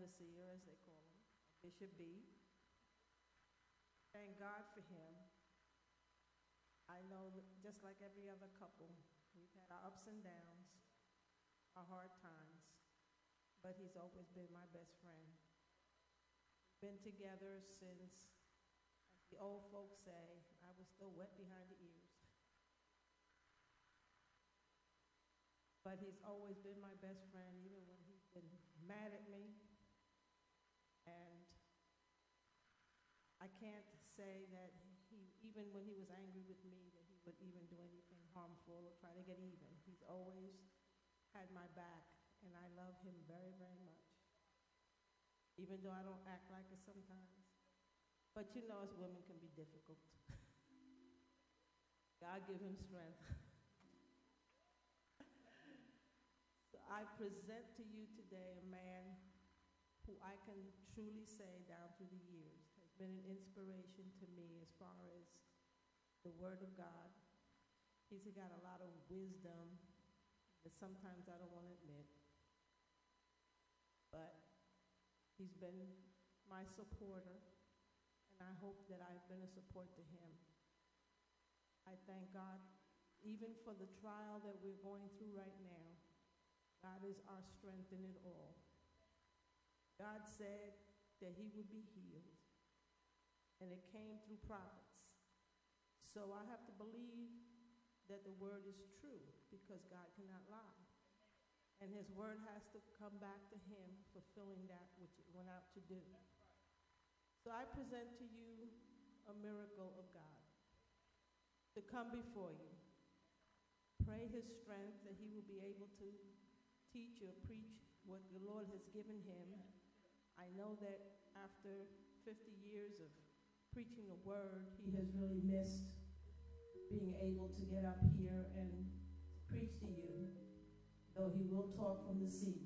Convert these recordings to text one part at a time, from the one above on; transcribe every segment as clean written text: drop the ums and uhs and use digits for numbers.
overseer, as they call him, Bishop B. Thank God for him. I know that just like every other couple, we've had our ups and downs, our hard times, but he's always been my best friend. Been together since, as the old folks say, I was still wet behind the ears. But he's always been my best friend, even when he's been mad at me. And I can't say that even when he was angry with me, that he would even do anything harmful or try to get even. He's always had my back, and I love him very, very much, even though I don't act like it sometimes. But you know, as women can be difficult. God give him strength. So I present to you today a man who I can truly say down through the years has been an inspiration to me as far as the Word of God. He's got a lot of wisdom that sometimes I don't want to admit. But he's been my supporter, and I hope that I've been a support to him. I thank God even for the trial that we're going through right now. God is our strength in it all. God said that he would be healed, and it came through prophets. So I have to believe that the word is true, because God cannot lie. And his word has to come back to him, fulfilling that which it went out to do. So I present to you a miracle of God to come before you. Pray his strength that he will be able to teach or preach what the Lord has given him. I know that after 50 years of preaching the word, he has really missed being able to get up here and preach to you, though he will talk from the seat.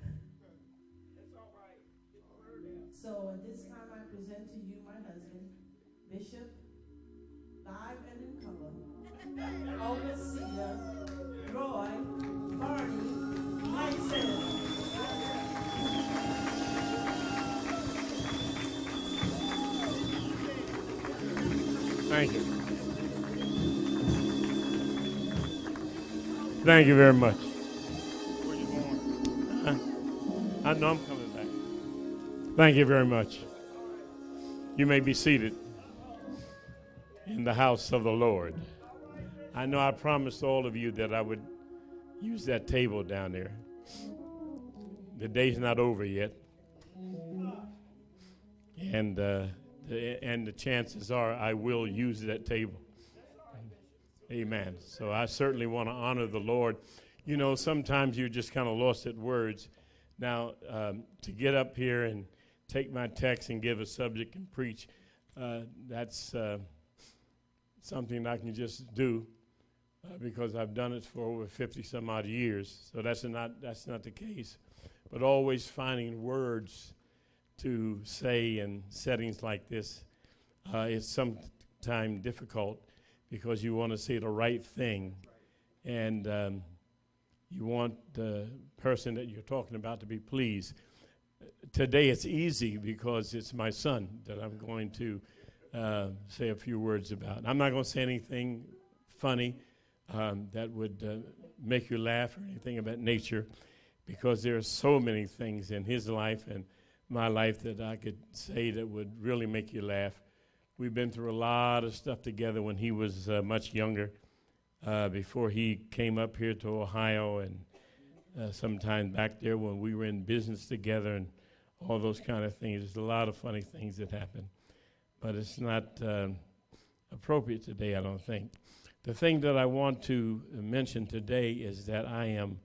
That's all right. Get the word out. So at this time I present to you my husband, Bishop, live and in color, Overseer Roy Barney Myself. Thank you. Thank you very much. Where you going? I know I'm coming back. Thank you very much. You may be seated in the house of the Lord. I know I promised all of you that I would use that table down there. The day's not over yet. And the chances are I will use that table. Amen. So I certainly want to honor the Lord. You know, sometimes you're just kind of lost at words. Now, to get up here and take my text and give a subject and preach, that's something I can just do because I've done it for over 50 some odd years. So that's not the case. But always finding words to say in settings like this is sometimes difficult, because you want to say the right thing, and you want the person that you're talking about to be pleased. Today it's easy because it's my son that I'm going to say a few words about. I'm not going to say anything funny that would make you laugh or anything of that nature, because there are so many things in his life and my life that I could say that would really make you laugh. We've been through a lot of stuff together when he was much younger, before he came up here to Ohio, and sometime back there when we were in business together and all those kind of things. There's a lot of funny things that happen, but it's not appropriate today, I don't think. The thing that I want to mention today is that I am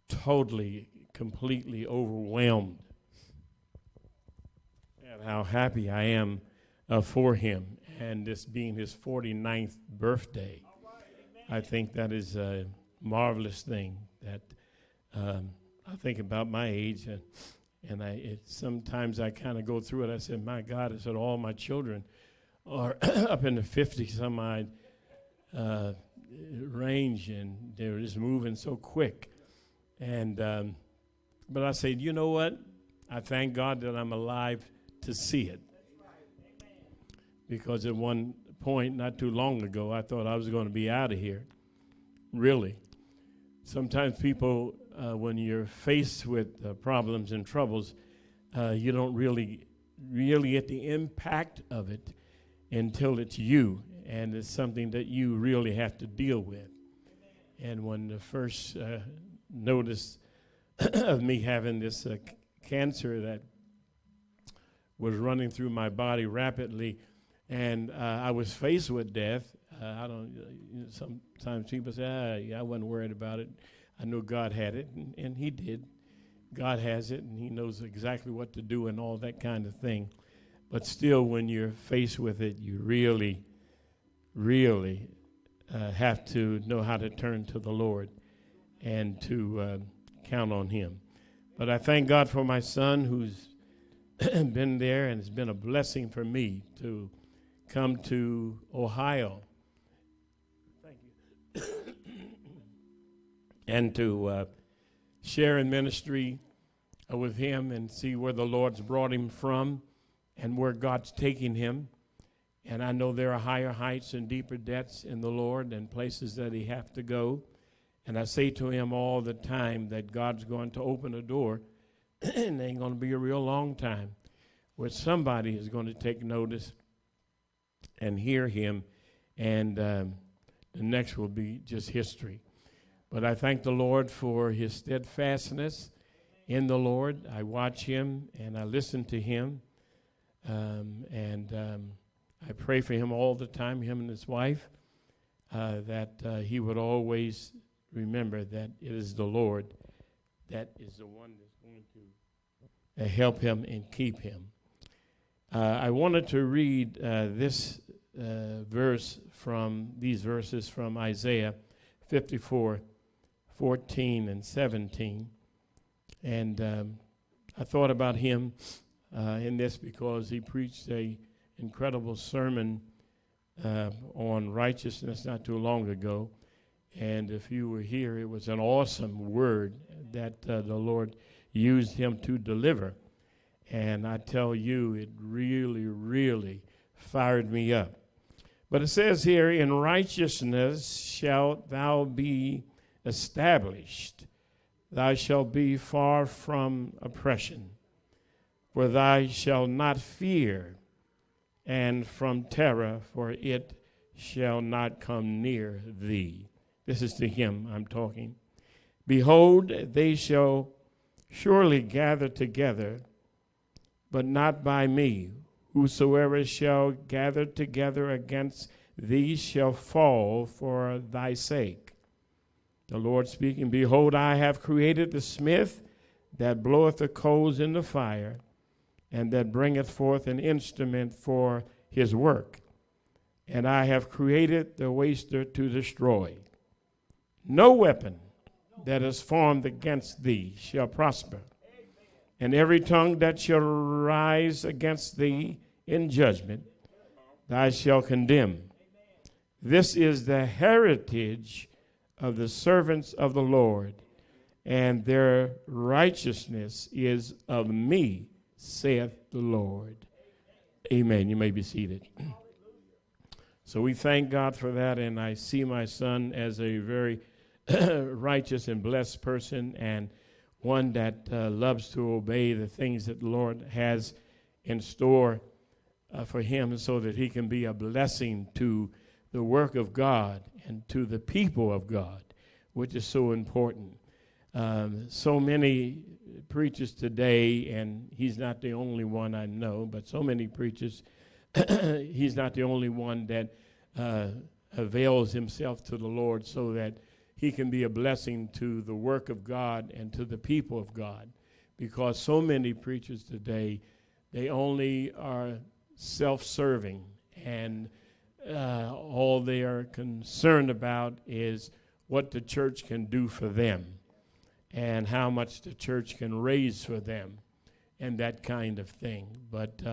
totally, completely overwhelmed at how happy I am for him, and this being his 49th birthday. I think that is a marvelous thing that I think about my age, and sometimes I kind of go through it. I said, my God, I said, all my children are up in the 50-some-odd range, and they're just moving so quick. And but I said, you know what? I thank God that I'm alive to see it. Because at one point, not too long ago, I thought I was going to be out of here. Really. Sometimes people, when you're faced with problems and troubles, you don't really get the impact of it until it's you, and it's something that you really have to deal with. And when the first notice of me having this cancer that was running through my body rapidly, and I was faced with death. Sometimes people say, yeah, I wasn't worried about it. I knew God had it, and he did. God has it, and he knows exactly what to do and all that kind of thing. But still, when you're faced with it, you really, really have to know how to turn to the Lord and to count on him. But I thank God for my son who's been there, and it's been a blessing for me to come to Ohio. Thank you. And to share in ministry with him and see where the Lord's brought him from and where God's taking him. And I know there are higher heights and deeper depths in the Lord and places that he have to go. And I say to him all the time that God's going to open a door, and it ain't going to be a real long time, where somebody is going to take notice and hear him, and the next will be just history. But I thank the Lord for his steadfastness in the Lord. I watch him and I listen to him, and I pray for him all the time, him and his wife, that he would always remember that it is the Lord that is the one that's going to help him and keep him. I wanted to read these verses from Isaiah 54:14 and 17. And I thought about him in this because he preached an incredible sermon on righteousness not too long ago. And if you were here, it was an awesome word that the Lord used him to deliver. And I tell you, it really, really fired me up. But it says here, in righteousness shalt thou be established. Thou shalt be far from oppression. For thou shalt not fear, and from terror, for it shall not come near thee. This is to him I'm talking. Behold, they shall surely gather together, but not by me. Whosoever shall gather together against thee shall fall for thy sake. The Lord speaking, behold, I have created the smith that bloweth the coals in the fire, and that bringeth forth an instrument for his work. And I have created the waster to destroy. No weapon that is formed against thee shall prosper. And every tongue that shall rise against thee in judgment, thou shalt condemn. This is the heritage of the servants of the Lord, and their righteousness is of me, saith the Lord. Amen. You may be seated. So we thank God for that, and I see my son as a very righteous and blessed person, and one that loves to obey the things that the Lord has in store for him, so that he can be a blessing to the work of God and to the people of God, which is so important. So many preachers today, and he's not the only one I know, but so many preachers, he's not the only one that avails himself to the Lord so that he can be a blessing to the work of God and to the people of God. Because so many preachers today, they only are self-serving, and all they are concerned about is what the church can do for them and how much the church can raise for them and that kind of thing. But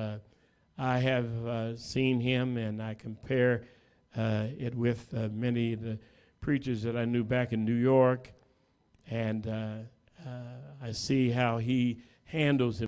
I have seen him, and I compare it with many of the preachers that I knew back in New York, and I see how he handles